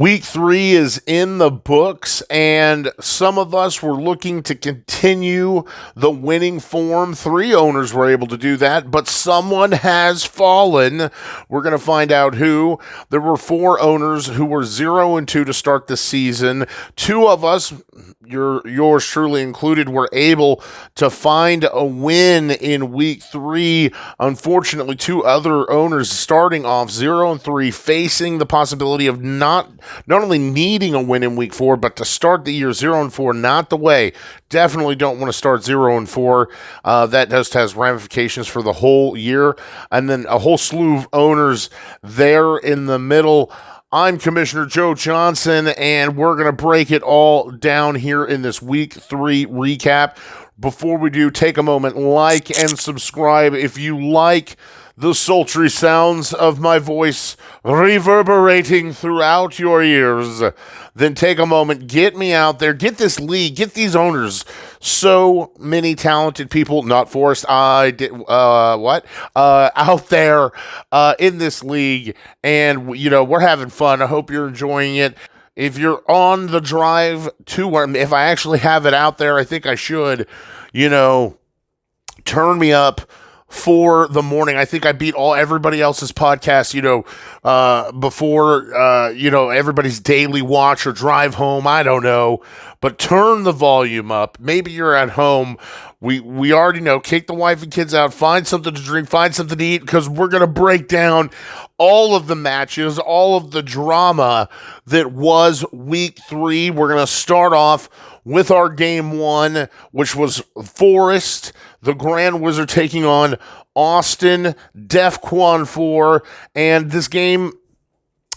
Week 3 is in the books, and some of us were looking to continue the winning form. 3 owners were able to do that, but someone has fallen. We're going to find out who. There were 4 owners who were 0-2 to start the season. 2 of us, yours truly included, were able to find a win in Week 3. Unfortunately, 2 other owners starting off 0-3, facing the possibility of not only needing a win in Week 4, but to start the year 0-4, not the way. Definitely don't want to start 0-4. That just has ramifications for the whole year. And then a whole slew of owners there in the middle. I'm Commissioner Joe Johnson, and we're going to break it all down here in this Week 3 recap. Before we do, take a moment, like and subscribe if you like the sultry sounds of my voice reverberating throughout your ears. Then take a moment, get me out there, get this league, get these owners. So many talented people, not Forrest, out there in this league. And, we're having fun. I hope you're enjoying it. If you're on the drive to where, if I actually have it out there, I think I should, turn me up for the morning. I think I beat everybody else's podcast, before, everybody's daily watch or drive home. I don't know, but turn the volume up. Maybe you're at home. We already know, kick the wife and kids out, find something to drink, find something to eat, because we're going to break down all of the matches, all of the drama that was Week 3. We're going to start off with our Game 1, which was Forrest, the Grand Wizard, taking on Austin, DEFCON 4, and this game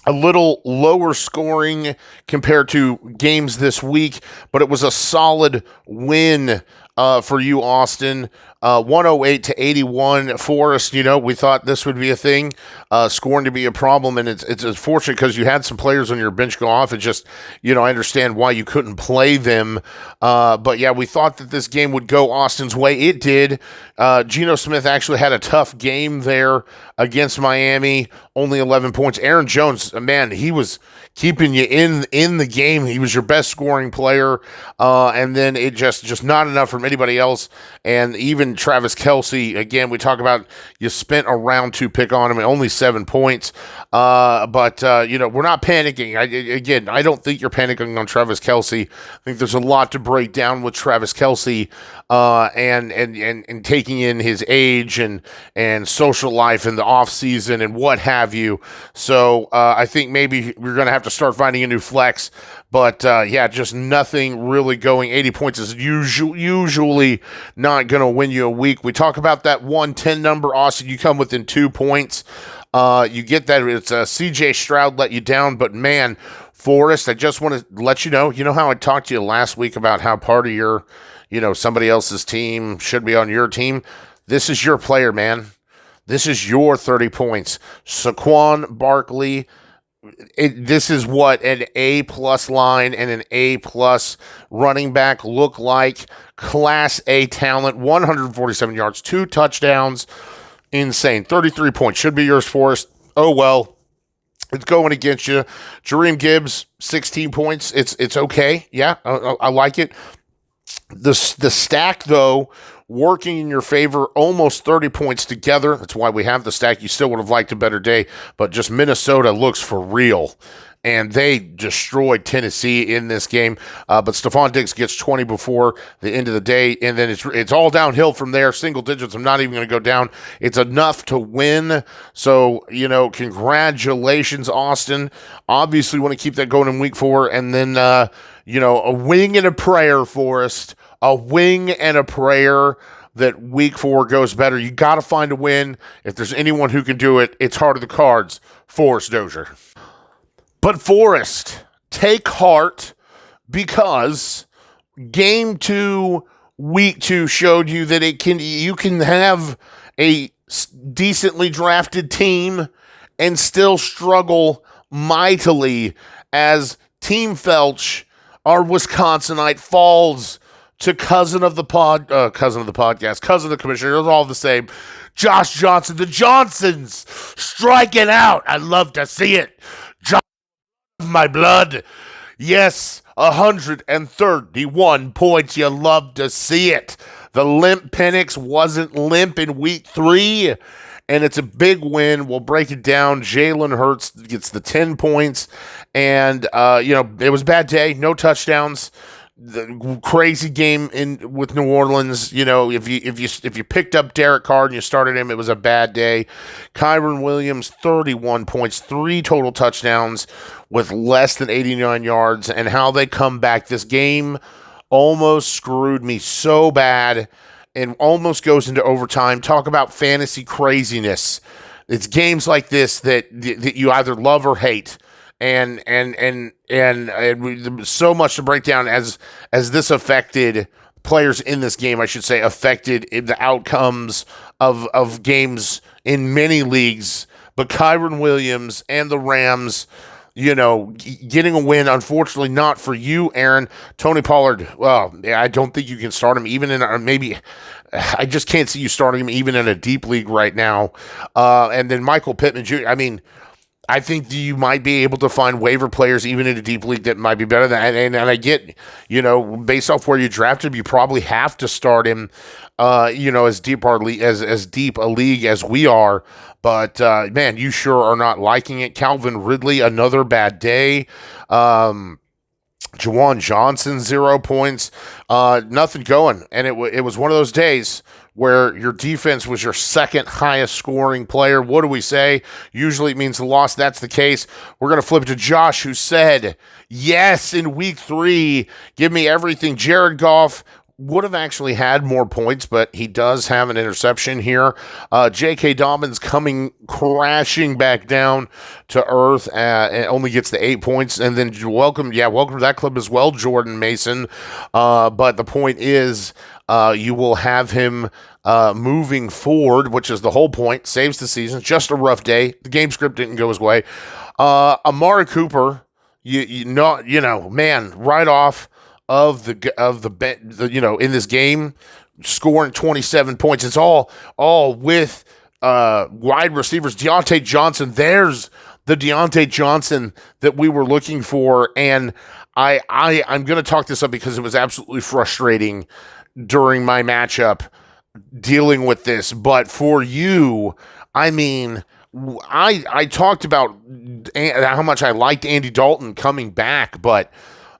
a little lower scoring compared to games this week, but it was a solid win for you, Austin. 108-81. Forrest, we thought this would be a thing, scoring to be a problem, and it's unfortunate because you had some players on your bench go off. It just, I understand why you couldn't play them, but yeah, we thought that this game would go Austin's way. It did. Geno Smith actually had a tough game there against Miami, only 11 points. Aaron Jones, man, he was keeping you in the game. He was your best scoring player, and then it just not enough from anybody else. And even Travis Kelce, again, we talk about you spent a round 2 pick on him, only 7 points. But we're not panicking. I don't think you're panicking on Travis Kelce. I think there's a lot to break down with Travis Kelce, and taking in his age and social life and the off season and what have you. So I think maybe we're going to have to start finding a new flex. But, just nothing really going. 80 points is usually not going to win you a week. We talk about that 110 number, Austin. You come within 2 points. You get that. It's C.J. Stroud let you down. But, man, Forrest, I just want to let you know how I talked to you last week about how part of your, somebody else's team should be on your team? This is your player, man. This is your 30 points. Saquon Barkley. This is what an A-plus line and an A-plus running back look like. Class A talent, 147 yards, 2 touchdowns. Insane. 33 points. Should be yours, Forrest. Oh, well. It's going against you. Jareem Gibbs, 16 points. It's okay. Yeah, I like it. The stack, though, working in your favor, almost 30 points together. That's why we have the stack. You still would have liked a better day, but just Minnesota looks for real. And they destroyed Tennessee in this game. But Stephon Diggs gets 20 before the end of the day, and then it's all downhill from there. Single digits. I'm not even going to go down. It's enough to win. So, congratulations, Austin. Obviously want to keep that going in Week 4. And then, a wing and a prayer, Forrest. A wing and a prayer that Week 4 goes better. You got to find a win. If there's anyone who can do it, it's Heart of the Cards, Forrest Dozier. But Forrest, take heart, because Game 2, Week 2 showed you that you can have a decently drafted team and still struggle mightily as Team Felch, our Wisconsinite, falls to cousin of the podcast, cousin of the commissioner. It's all the same. Josh Johnson, the Johnsons striking out. I love to see it. my blood. Yes, 131 points. You love to see it. The limp Penix wasn't limp in week 3, and it's a big win. We'll break it down. Jalen Hurts gets the 10 points, and it was a bad day. No touchdowns. The crazy game with New Orleans. If you picked up Derek Carr and you started him, it was a bad day. Kyron Williams, 31 points, 3 total touchdowns with less than 89 yards, and how they come back. This game almost screwed me so bad and almost goes into overtime. Talk about fantasy craziness. It's games like this that you either love or hate. And so much to break down as this affected players in this game, I should say, affected the outcomes of games in many leagues. But Kyron Williams and the Rams, getting a win. Unfortunately, not for you, Aaron. Tony Pollard, well, I don't think you can start him even in I just can't see you starting him even in a deep league right now. And then Michael Pittman Jr., I think you might be able to find waiver players even in a deep league that might be better than, and I get, based off where you drafted him, you probably have to start him, as deep as deep a league as we are. But man, you sure are not liking it. Calvin Ridley, another bad day. Jawan Johnson, 0 points, nothing going, and it was one of those days where your defense was your second highest scoring player. What do we say? Usually it means the loss. That's the case. We're going to flip it to Josh, who said, yes, in week 3, give me everything. Jared Goff would have actually had more points, but he does have an interception here. J.K. Dobbins coming crashing back down to earth and only gets the 8 points. And then welcome to that club as well, Jordan Mason. But the point is, you will have him moving forward, which is the whole point. Saves the season. Just a rough day. The game script didn't go his way. Amari Cooper, man, right off of the in this game, scoring 27 points. It's all with wide receivers. Deontay Johnson. There's the Deontay Johnson that we were looking for, and I'm going to talk this up because it was absolutely frustrating during my matchup dealing with this. But for you, I talked about how much I liked Andy Dalton coming back, but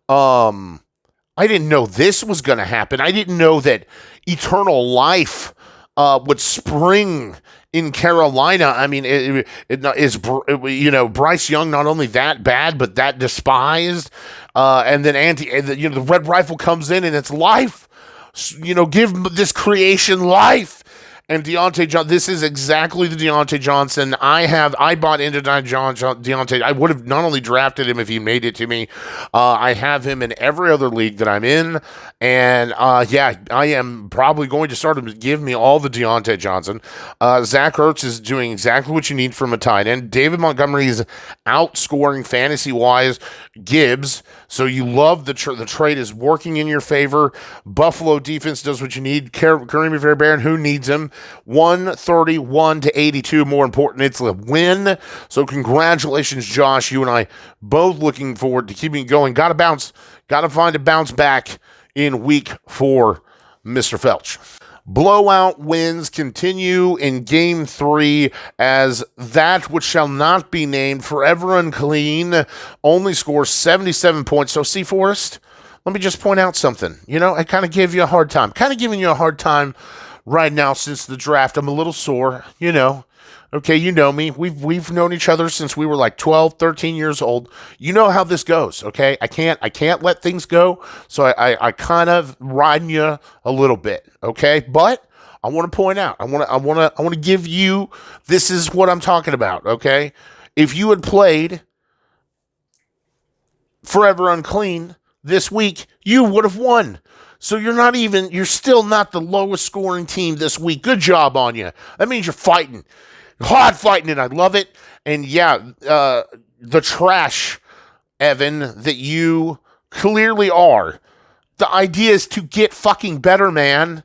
I didn't know this was going to happen. I didn't know that eternal life would spring in Carolina. Bryce Young not only that bad, but that despised. And then the Red Rifle comes in and it's life. Give this creation life. And Deontay Johnson, this is exactly the Deontay Johnson I bought into Deontay. I would have not only drafted him if he made it to me. I have him in every other league that I'm in. And I am probably going to start him to give me all the Deontay Johnson. Zach Ertz is doing exactly what you need from a tight end. David Montgomery is outscoring fantasy-wise Gibbs. So you love the trade is working in your favor. Buffalo defense does what you need. Kareem Fairbairn, who needs him? 131 to 82. More important, it's a win. So congratulations, Josh. You and I both looking forward to keeping it going. Got to find a bounce back in week 4, Mr. Felch. Blowout wins continue in game 3 as that which shall not be named, forever unclean, only scores 77 points. So, see, Forrest, let me just point out something. I kind of gave you a hard time. Kind of giving you a hard time right now since the draft. I'm a little sore, Okay, you know me. We've known each other since we were like 12, 13 years old. You know how this goes, okay? I can't let things go. So I kind of riding you a little bit, okay? But I want to point out, I want to give you, this is what I'm talking about, okay? If you had played Forever Unclean this week, you would have won. So you're still not the lowest scoring team this week. Good job on you. That means you're fighting. Hard fighting, and I love it. And the trash, Evan, that you clearly are. The idea is to get fucking better, man.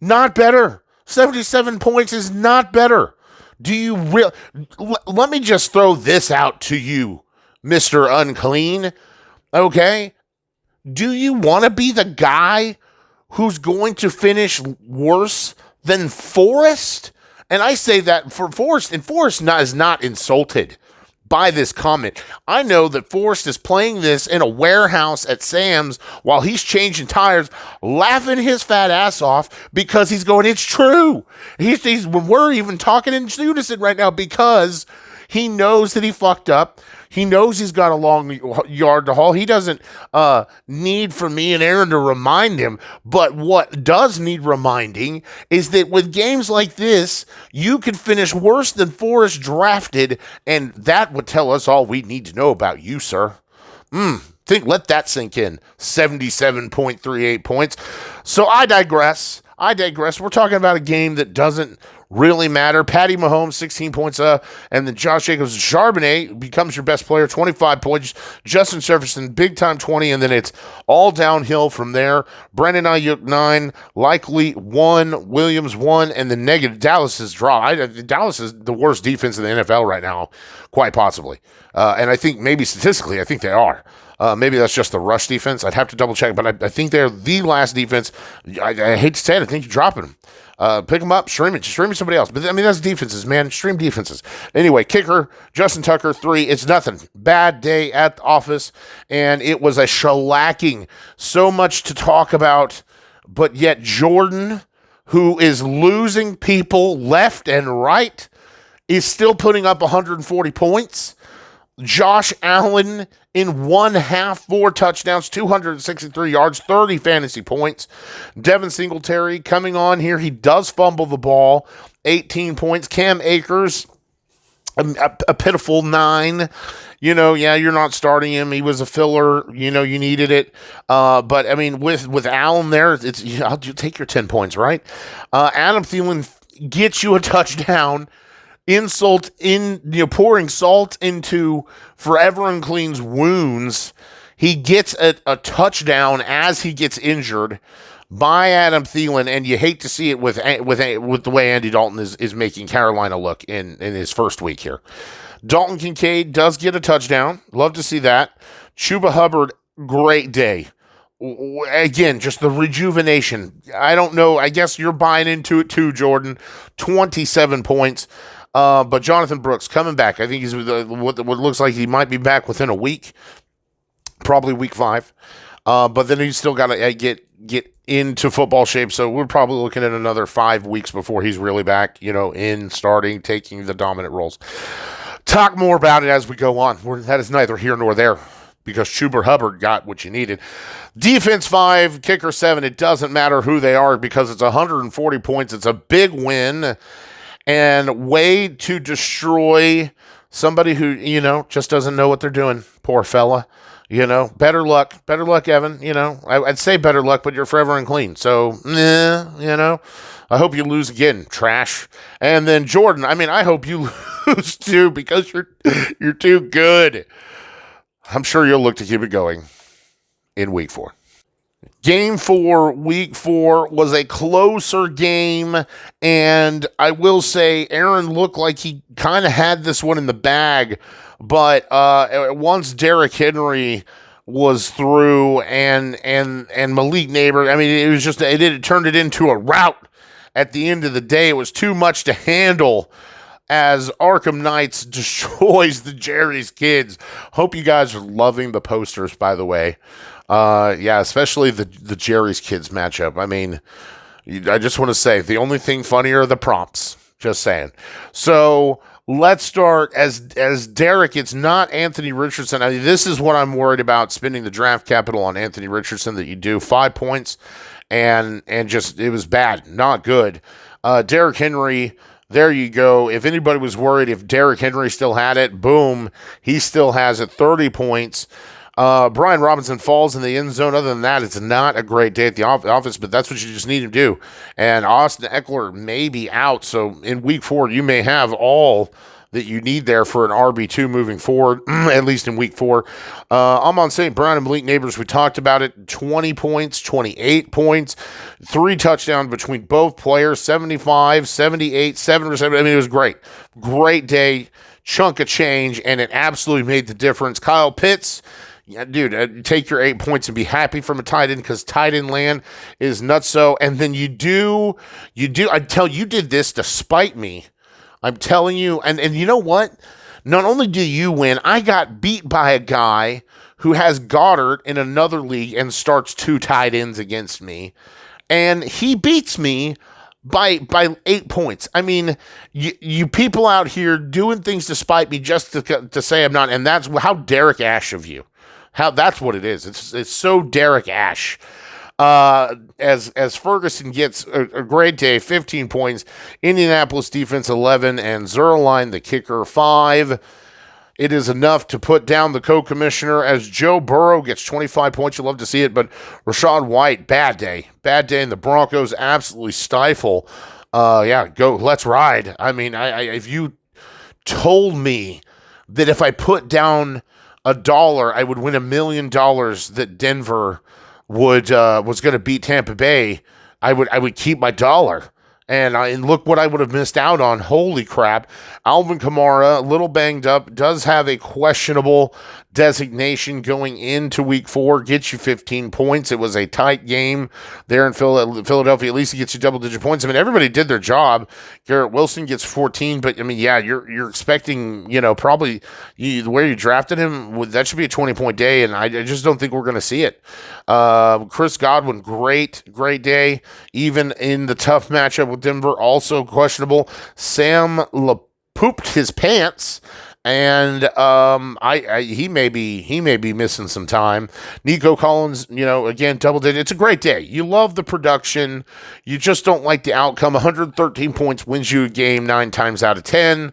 Not better. 77 points is not better. Do you really? Let me just throw this out to you, Mr. Unclean. Okay? Do you want to be the guy who's going to finish worse than Forrest? And I say that for Forrest, and Forrest is not insulted by this comment. I know that Forrest is playing this in a warehouse at Sam's while he's changing tires, laughing his fat ass off because he's going, it's true. We're even talking in unison right now because he knows that he fucked up. He knows he's got a long yard to haul. He doesn't need for me and Aaron to remind him. But what does need reminding is that with games like this, you could finish worse than Forrest drafted, and that would tell us all we need to know about you, sir. Let that sink in. 77.38 points. So I digress. We're talking about a game that doesn't really matter. Patty Mahomes, 16 points, and then Josh Jacobs. Charbonnet becomes your best player, 25 points. Justin Jefferson, big time, 20, and then it's all downhill from there. Brandon Ayuk, 9, likely 1, Williams, 1, and the negative. Dallas is draw. Dallas is the worst defense in the NFL right now, quite possibly. And I think maybe statistically, I think they are. Maybe that's just the rush defense. I'd have to double check, but I think they're the last defense. I hate to say it. I think you're dropping them. Pick them up, stream somebody else. But I mean, that's defenses, man. Stream defenses. Anyway, kicker, Justin Tucker, 3. It's nothing. Bad day at the office, and it was a shellacking. So much to talk about, but yet Jordan, who is losing people left and right, is still putting up 140 points. Josh Allen in 1 half, 4 touchdowns, 263 yards, 30 fantasy points. Devin Singletary coming on here. He does fumble the ball, 18 points. Cam Akers, a pitiful 9. You're not starting him. He was a filler. You needed it. But, I mean, with Allen there, I'll take your 10 points, right? Adam Thielen gets you a touchdown. Pouring salt into Forever Unclean's wounds. He gets a touchdown as he gets injured by Adam Thielen, and you hate to see it with the way Andy Dalton is making Carolina look in his first week here. Dalton Kincaid does get a touchdown. Love to see that. Chuba Hubbard, great day. Again, just the rejuvenation. I don't know. I guess you're buying into it too, Jordan. 27 points. But Jonathan Brooks coming back. I think he's what looks like he might be back within a week, probably week 5. But then he's still got to get into football shape. So we're probably looking at another 5 weeks before he's really back, in starting, taking the dominant roles. Talk more about it as we go on. That is neither here nor there because Chuba Hubbard got what you needed. Defense 5, kicker 7. It doesn't matter who they are because it's 140 points. It's a big win. And way to destroy somebody who, just doesn't know what they're doing. Poor fella. Better luck, Evan. I'd say better luck, but you're Forever Unclean. So, I hope you lose again, trash. And then Jordan, I hope you lose too because you're too good. I'm sure you'll look to keep it going in week 4. Game 4, week 4, was a closer game, and I will say Aaron looked like he kind of had this one in the bag, but once Derrick Henry was through and Malik Neighbor, it turned it into a rout at the end of the day. It was too much to handle as Arkham Knights destroys the Jerry's Kids. Hope you guys are loving the posters, by the way. Especially the Jerry's Kids matchup. I just want to say, the only thing funnier are the prompts. Just saying. So let's start as Derek. It's not Anthony Richardson. This is what I'm worried about, spending the draft capital on Anthony Richardson that you do. 5 points, and just it was bad, not good. Derrick Henry. There you go. If anybody was worried if Derrick Henry still had it, boom, he still has it. 30 points. Brian Robinson falls in the end zone. Other than that, it's not a great day at the office, but that's what you just need to do. And Austin Eckler may be out, so in week 4, you may have all that you need there for an RB2 moving forward, at least in week 4. Amon St. Brown and Malik Neighbors, we talked about it, 20 points, 28 points, 3 touchdowns between both players, 75, 78, 7 receptions. It was great. Great day. chunk of change, and it absolutely made the difference. Kyle Pitts, yeah, dude, take your 8 points and be happy from a tight end, because tight end land is nutso. And then you do, I tell you, did this to spite me. I'm telling you, and you know what? Not only do you win, I got beat by a guy who has Goddard in another league and starts 2 tight ends against me, and he beats me by 8 points. I mean, you people out here doing things to spite me just to say I'm not, and that's how Derek Ash of you. How that's what it is. It's so Derek Ash. As Ferguson gets a great day, 15 points. Indianapolis defense 11, and Zerline, the kicker, 5. It is enough to put down the co-commissioner as Joe Burrow gets 25 points. You love to see it, but Rachaad White, bad day, and the Broncos absolutely stifle. Go, let's ride. I mean, if you told me that if I put down $1, I would win $1 million, that Denver was going to beat Tampa Bay, I would keep my dollar. And look what I would have missed out on. Holy crap. Alvin Kamara, a little banged up, does have a questionable designation going into week 4, gets you 15 points. It was a tight game there in Philadelphia. At least he gets you double-digit points. I mean, everybody did their job. Garrett Wilson gets 14, but, I mean, yeah, you're expecting, probably where you drafted him, that should be a 20-point day, and I just don't think we're going to see it. Chris Godwin, great day, even in the tough matchup with Denver, also questionable. Sam pooped his pants, and he may be missing some time. Nico Collins, again, double digit. It's a great day. You love the production. You just don't like the outcome. 113 points wins you a game 9 times out of 10.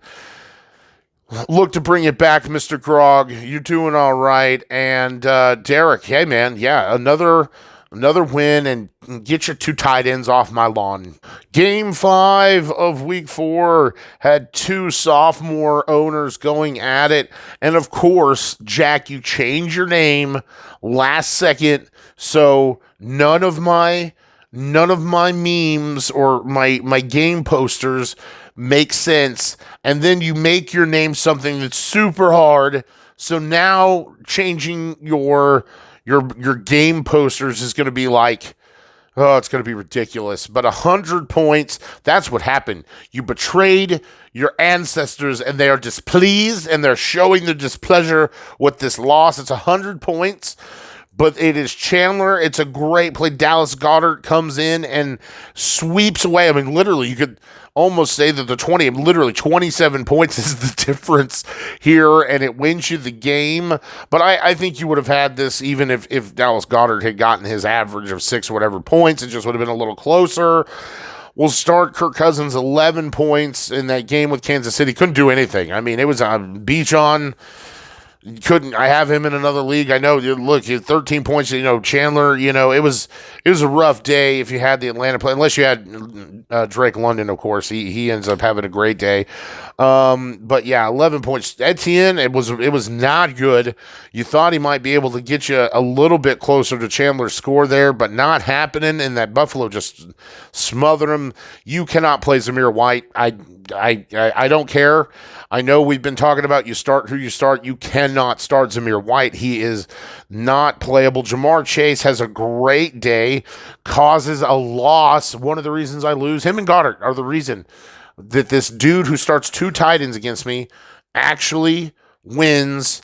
Look to bring it back, Mr. Grog. You're doing all right. And Derek, hey, man, yeah, another win, and get your 2 tight ends off my lawn. Game 5 of week 4 had 2 sophomore owners going at it. And of course, Jack, you change your name last second. So none of my memes or my game posters make sense. And then you make your name something that's super hard. So now changing your game posters is going to be like, it's going to be ridiculous. But 100 points, that's what happened. You betrayed your ancestors, and they are displeased, and they're showing their displeasure with this loss. It's 100 points, but it is Chandler. It's a great play. Dallas Goedert comes in and sweeps away. I mean, literally, you could almost say that literally 27 points is the difference here, and it wins you the game. But I think you would have had this even if Dallas Goedert had gotten his average of 6 or whatever points. It just would have been a little closer. We'll start Kirk Cousins, 11 points in that game with Kansas City. Couldn't do anything. I mean, it was a beach on. I have him in another league. I know. Look, 13 points. Chandler. It was a rough day if you had the Atlanta play. Unless you had Drake London, of course. He ends up having a great day. But yeah, 11 points. Etienne, it was not good. You thought he might be able to get you a little bit closer to Chandler's score there, but not happening. And that Buffalo just smothered him. You cannot play Zamir White. I don't care. I know we've been talking about you start who you start. You cannot start Zamir White. He is not playable. Jamar Chase has a great day, causes a loss. One of the reasons I lose, him and Goddard are the reason that this dude who starts 2 tight ends against me actually wins.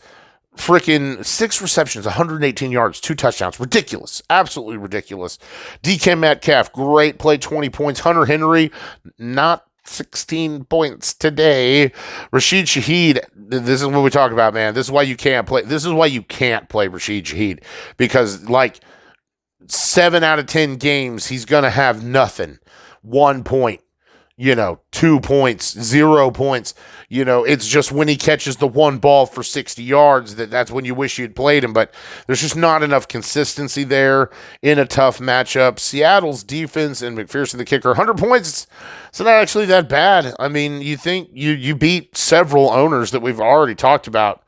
Freaking 6 receptions, 118 yards, 2 touchdowns. Ridiculous. Absolutely ridiculous. DK Metcalf, great play, 20 points. Hunter Henry, not 16 points today. Rashid Shaheed, this is what we talk about, man. This is why you can't play. This is why you can't play Rashid Shaheed, because 7 out of 10 games, he's going to have nothing. 1 point, 2 points, 0 points. It's just when he catches the one ball for 60 yards that's when you wish you'd played him. But there's just not enough consistency there in a tough matchup. Seattle's defense and McPherson, the kicker, 100 points. It's not actually that bad. I mean, you think you beat several owners that we've already talked about,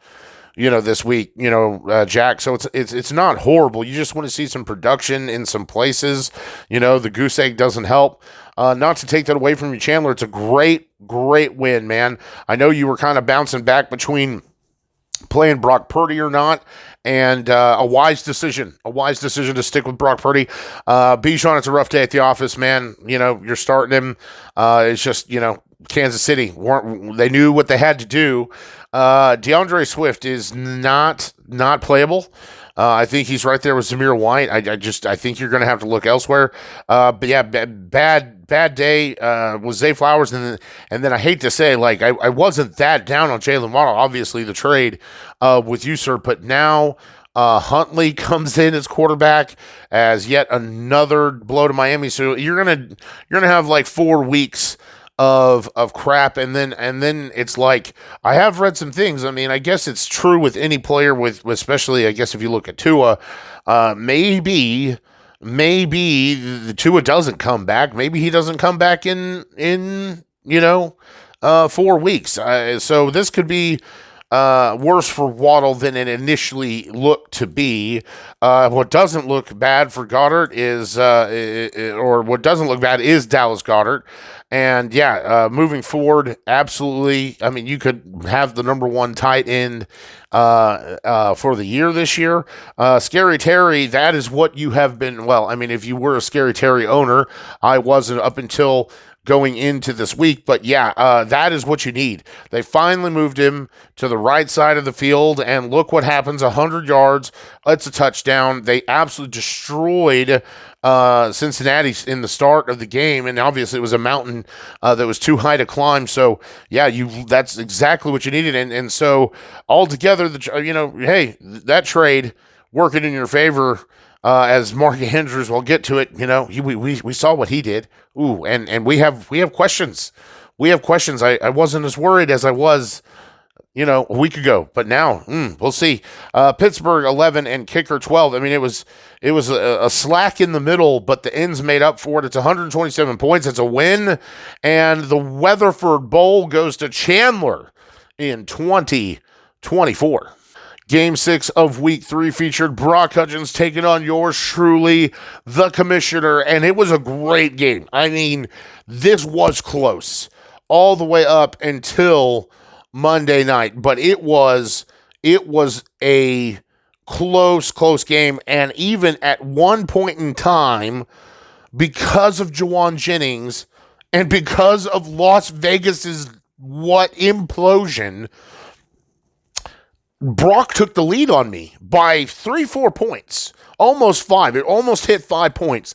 this week, Jack. So it's not horrible. You just want to see some production in some places. The goose egg doesn't help. Not to take that away from you, Chandler. It's a great, great win, man. I know you were kind of bouncing back between playing Brock Purdy or not, and a wise decision to stick with Brock Purdy. Bijan, it's a rough day at the office, man. You're starting him. It's just, Kansas City they knew what they had to do. DeAndre Swift is not playable. I think he's right there with Zamir White. I think you're going to have to look elsewhere. But yeah, bad day with Zay Flowers, and then I hate to say, like, I wasn't that down on Jalen Waddle. Obviously, the trade with USERP, but now Huntley comes in as quarterback as yet another blow to Miami. So you're gonna have like 4 weeks of crap, and then it's like, I have read some things. I mean, I guess it's true with any player, with especially, I guess, if you look at Tua, maybe the Tua doesn't come back. Maybe he doesn't come back in 4 weeks. So this could be worse for Waddle than it initially looked to be. What doesn't look bad for Goddard is, what doesn't look bad is Dallas Goedert. And yeah, moving forward, absolutely. I mean, you could have the number one tight end for the year this year. Scary Terry, that is what you have been. Well, I mean, if you were a Scary Terry owner, I wasn't up until going into this week, but yeah, that is what you need. They finally moved him to the right side of the field, and look what happens. 100 yards, it's a touchdown. They absolutely destroyed Cincinnati in the start of the game, and obviously it was a mountain that was too high to climb. So yeah, that's exactly what you needed, and so altogether, hey, that trade working in your favor. As Mark Andrews, we'll get to it. We saw what he did. Ooh, and we have questions. We have questions. I wasn't as worried as I was, a week ago, but now we'll see. Pittsburgh 11 and kicker 12. I mean, it was a slack in the middle, but the ends made up for it. It's 127 points. It's a win, and the Weatherford Bowl goes to Chandler in 2024. Game 6 of Week 3 featured Brock Hutchins taking on yours truly, the commissioner, and it was a great game. I mean, this was close all the way up until Monday night, but it was a close game, and even at one point in time, because of Jawan Jennings and because of Las Vegas's implosion, Brock took the lead on me by 3-4 points, almost 5. It almost hit 5 points,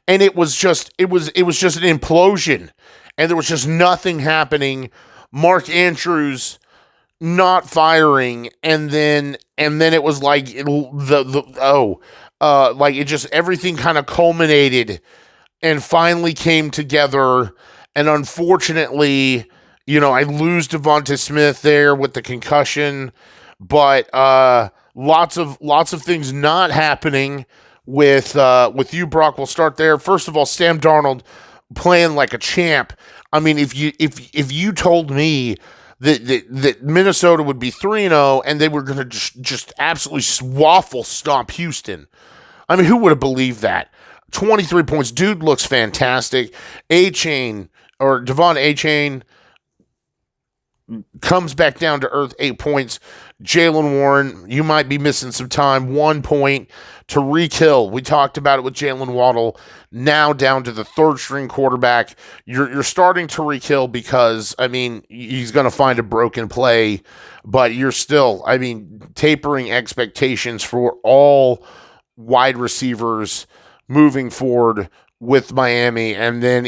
and it was just an implosion, and there was just nothing happening. Mark Andrews not firing, and then it was like everything kind of culminated and finally came together. And unfortunately, I lose Devonta Smith there with the concussion. But lots of things not happening with you, Brock. We'll start there. First of all, Sam Darnold playing like a champ. I mean, if you told me that Minnesota would be 3-0 and they were going to just absolutely waffle stomp Houston, I mean, who would have believed that? 23 points. Dude looks fantastic. Devon Achane comes back down to earth, 8 points. Jaylen Warren, you might be missing some time, 1 point. Tyreek Hill, we talked about it with Jalen Waddle, now down to the third string quarterback. You're starting Tyreek Hill because, I mean, he's going to find a broken play, but you're still, I mean, tapering expectations for all wide receivers moving forward with Miami. And then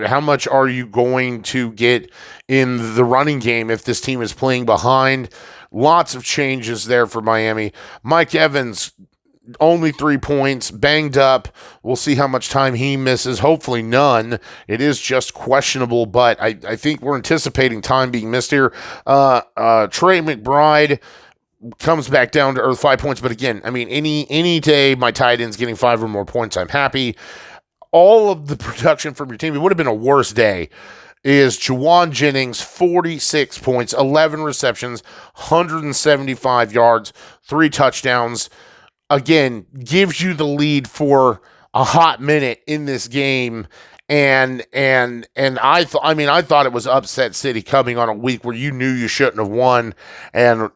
how much are you going to get in the running game if this team is playing behind? Lots of changes there for Miami. Mike Evans, only 3 points, banged up. We'll see how much time he misses. Hopefully none. It is just questionable, but I think we're anticipating time being missed here. Trey McBride comes back down to earth, 5 points. But again, I mean, any day my tight end's getting 5 or more points, I'm happy. All of the production from your team, it would have been a worse day, is Jawan Jennings, 46 points, 11 receptions, 175 yards, 3 touchdowns. Again, gives you the lead for a hot minute in this game. And I thought it was upset city coming on a week where you knew you shouldn't have won, and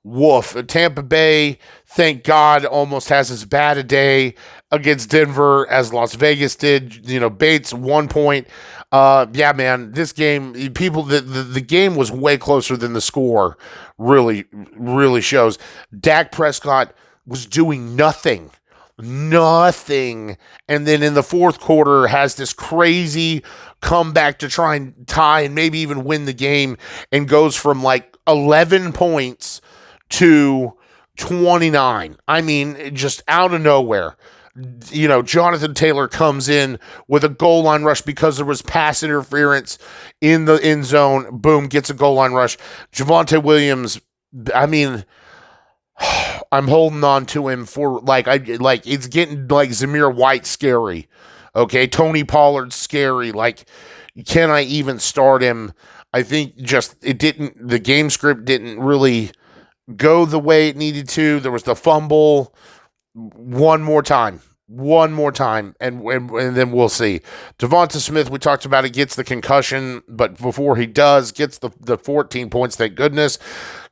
woof. Tampa Bay, thank God, almost has as bad a day against Denver as Las Vegas did. Bates 1 point. Yeah, man, this game, the game was way closer than the score really, really shows. Dak Prescott was doing nothing. Nothing. And then in the fourth quarter has this crazy comeback to try and tie and maybe even win the game, and goes from like 11 points to 29. I mean, just out of nowhere. Jonathan Taylor comes in with a goal line rush because there was pass interference in the end zone. Boom, gets a goal line rush. Javonte Williams, I mean, I'm holding on to him for it's getting like Zamir White scary. Okay, Tony Pollard scary. Like, can I even start him? I think the game script didn't really go the way it needed to. There was the fumble. One more time, and then we'll see. Devonta Smith, we talked about it, gets the concussion, but before he does, gets the 14 points, thank goodness.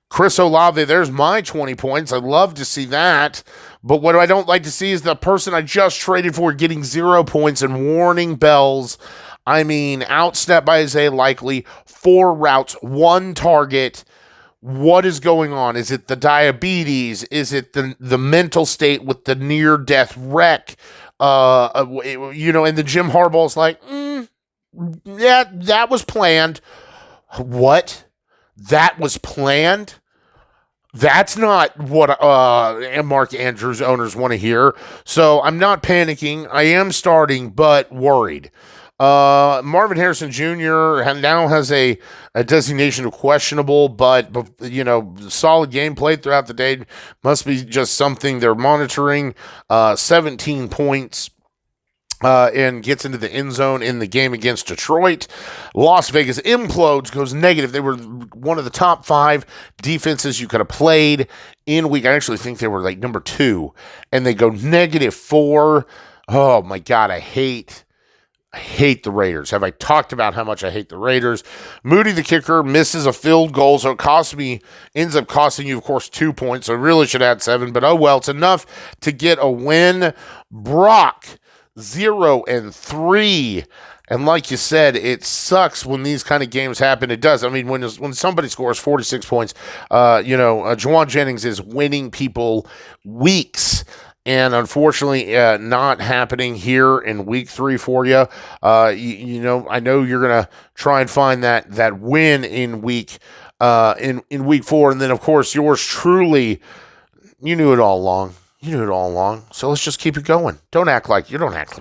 Chris Olave, there's my 20 points. I'd love to see that. But what I don't like to see is the person I just traded for getting 0 points and warning bells. I mean, outstepped by Isaiah Likely, 4 routes, 1 target. What is going on? Is it the diabetes? Is it the mental state with the near-death wreck? And the Jim Harbaugh's like, yeah, that was planned. What? That was planned? That's not what Mark Andrews owners want to hear. So I'm not panicking. I am starting, but worried. Marvin Harrison Jr. now has a designation of questionable, but solid gameplay throughout the day. Must be just something they're monitoring. 17 points. And gets into the end zone in the game against Detroit. Las Vegas implodes, goes negative. They were one of the top 5 defenses you could have played in week. I actually think they were like number 2, and they go -4. Oh my God, I hate the Raiders. Have I talked about how much I hate the Raiders? Moody, the kicker, misses a field goal, so it ends up costing you, of course, 2 points. So really should add 7, but oh well, it's enough to get a win. Brock, 0-3. And like you said, it sucks when these kind of games happen. It does. I mean, when somebody scores 46 points, Juwan Jennings is winning people weeks. And unfortunately, not happening here in week 3 for you. I know you're going to try and find that win in week 4. And then, of course, yours truly, you knew it all along. So let's just keep it going. Don't act like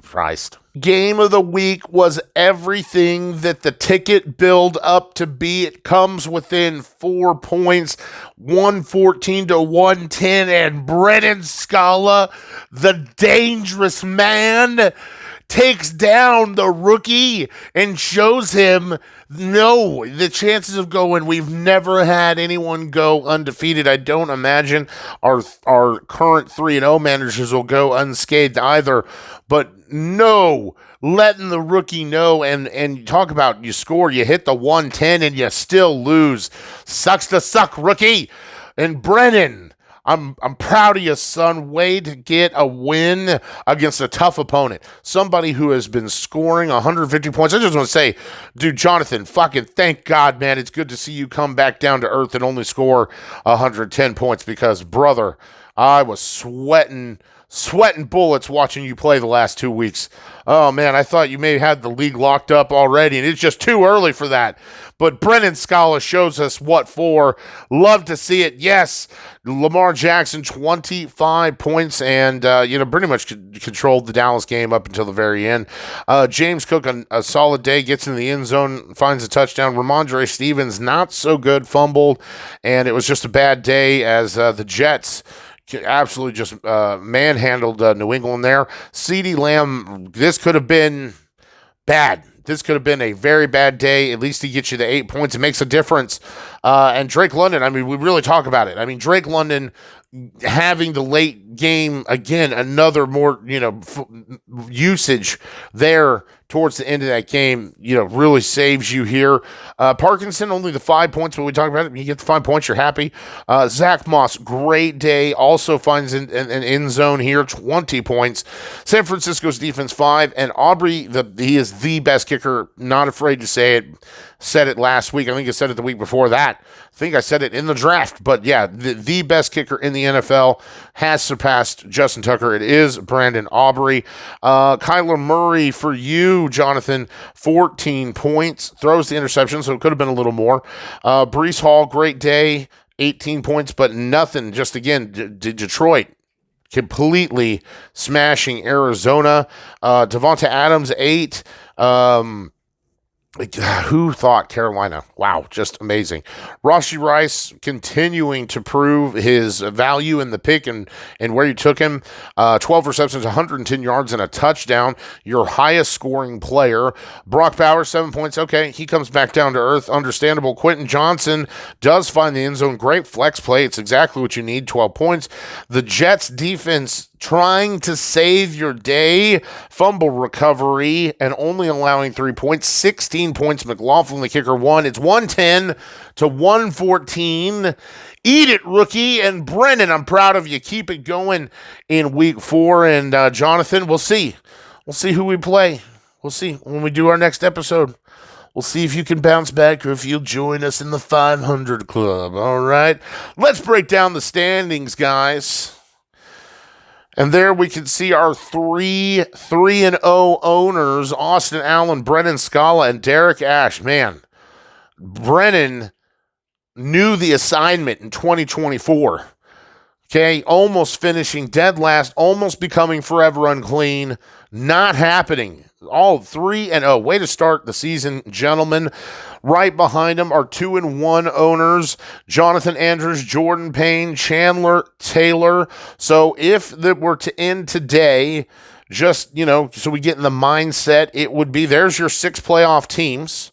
Christ. Game of the week was everything that the ticket build up to be. It comes within 4 points, 114 to 110, and Brennan Scala, the dangerous man, takes down the rookie and shows him the chances of going. We've never had anyone go undefeated. I don't imagine our current 3-0 managers will go unscathed either. But no, letting the rookie know, and talk about you score, you hit the 110 and you still lose. Sucks to suck, rookie. And Brennan, I'm proud of you, son. Way to get a win against a tough opponent. Somebody who has been scoring 150 points. I just want to say, dude, Jonathan, fucking thank God, man. It's good to see you come back down to earth and only score 110 points because, brother, I was sweating bullets watching you play the last 2 weeks. Oh, man, I thought you may have had the league locked up already, and it's just too early for that. But Brennan Scala shows us what for. Love to see it. Yes, Lamar Jackson, 25 points, and, pretty much controlled the Dallas game up until the very end. James Cook, a solid day, gets in the end zone, finds a touchdown. Ramondre Stevens, not so good, fumbled, and it was just a bad day as the Jets absolutely just manhandled New England there. CeeDee Lamb, this could have been bad. This could have been a very bad day. At least he gets you the 8 points. It makes a difference. And Drake London, I mean, we really talk about it. I mean, Drake London having the late game again, another more usage there towards the end of that game, really saves you here. Parkinson, only the 5 points, but we talked about it. You get the 5 points, you're happy. Zach Moss, great day, also finds an end zone here, 20 points. San Francisco's defense 5, and Aubrey, he is the best kicker. Not afraid to say it. Said it last week. I think I said it the week before that. I think I said it in the draft. But yeah, the best kicker in the NFL has surpassed Justin Tucker. It is Brandon Aubrey. Kyler Murray for you, Jonathan, 14 points. Throws the interception, so it could have been a little more. Breece Hall, great day, 18 points, but nothing. Just again, Detroit completely smashing Arizona. Devonta Adams, 8. Who thought Carolina? Wow, just amazing. Rashee Rice continuing to prove his value in the pick and where you took him. 12 receptions, 110 yards, and a touchdown. Your highest scoring player. Brock Bowers, 7 points. Okay, he comes back down to earth. Understandable. Quentin Johnson does find the end zone. Great flex play. It's exactly what you need. 12 points. The Jets defense trying to save your day. Fumble recovery and only allowing 3 points. 16 points. McLaughlin, the kicker, 1. It's 110-114. Eat it, rookie. And Brennan, I'm proud of you. Keep it going in week 4. And Jonathan, we'll see. We'll see who we play. We'll see when we do our next episode. We'll see if you can bounce back or if you'll join us in the 500 club. All right. Let's break down the standings, guys. And there we can see our 3-0 owners, Austin Allen, Brennan Scala, and Derek Ash. Man, Brennan knew the assignment in 2024. Okay, almost finishing dead last, almost becoming forever unclean. Not happening. All 3-0. Way to start the season, gentlemen. Right behind him are 2-1 owners, Jonathan Andrews, Jordan Payne, Chandler Taylor. So if that were to end today, just, so we get in the mindset, it would be, there's your 6 playoff teams.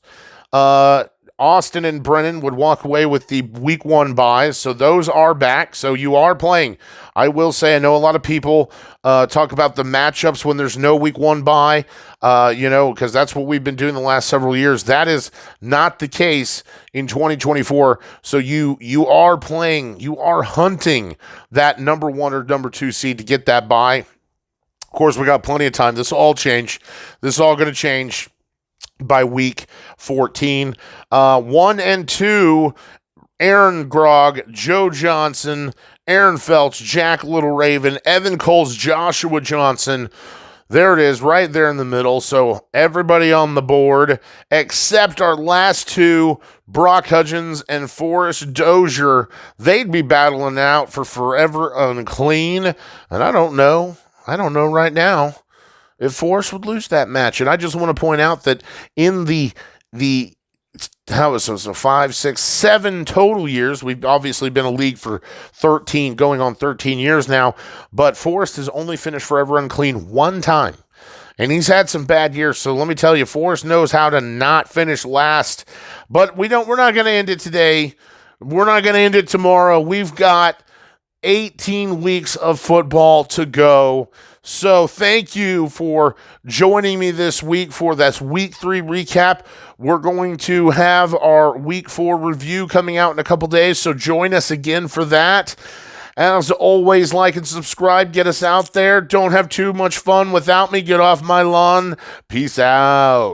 Austin and Brennan would walk away with the week 1 buys. So those are back. So you are playing. I will say, I know a lot of people talk about the matchups when there's no week 1 buy, because that's what we've been doing the last several years. That is not the case in 2024. So you are playing, you are hunting that number 1 or number 2 seed to get that buy. Of course, we got plenty of time. This will all change. This is all going to change by week 14. 1 and 2, Aaron Grogg, Joe Johnson, Aaron Felch, Jack Little Raven, Evan Coles, Joshua Johnson. There it is, right there in the middle. So everybody on the board except our last 2, Brock Hudgens and Forrest Dozier. They'd be battling out for forever unclean. And I don't know right now if Forrest would lose that match. And I just want to point out that in the 5, 6, 7 total years, we've obviously been a league for 13, going on 13 years now, but Forrest has only finished forever unclean 1 time. And he's had some bad years, so let me tell you, Forrest knows how to not finish last. But we're not going to end it today. We're not going to end it tomorrow. We've got 18 weeks of football to go. So thank you for joining me this week for this week 3 recap. We're going to have our week 4 review coming out in a couple days, so join us again for that. As always, like and subscribe. Get us out there. Don't have too much fun without me. Get off my lawn. Peace out.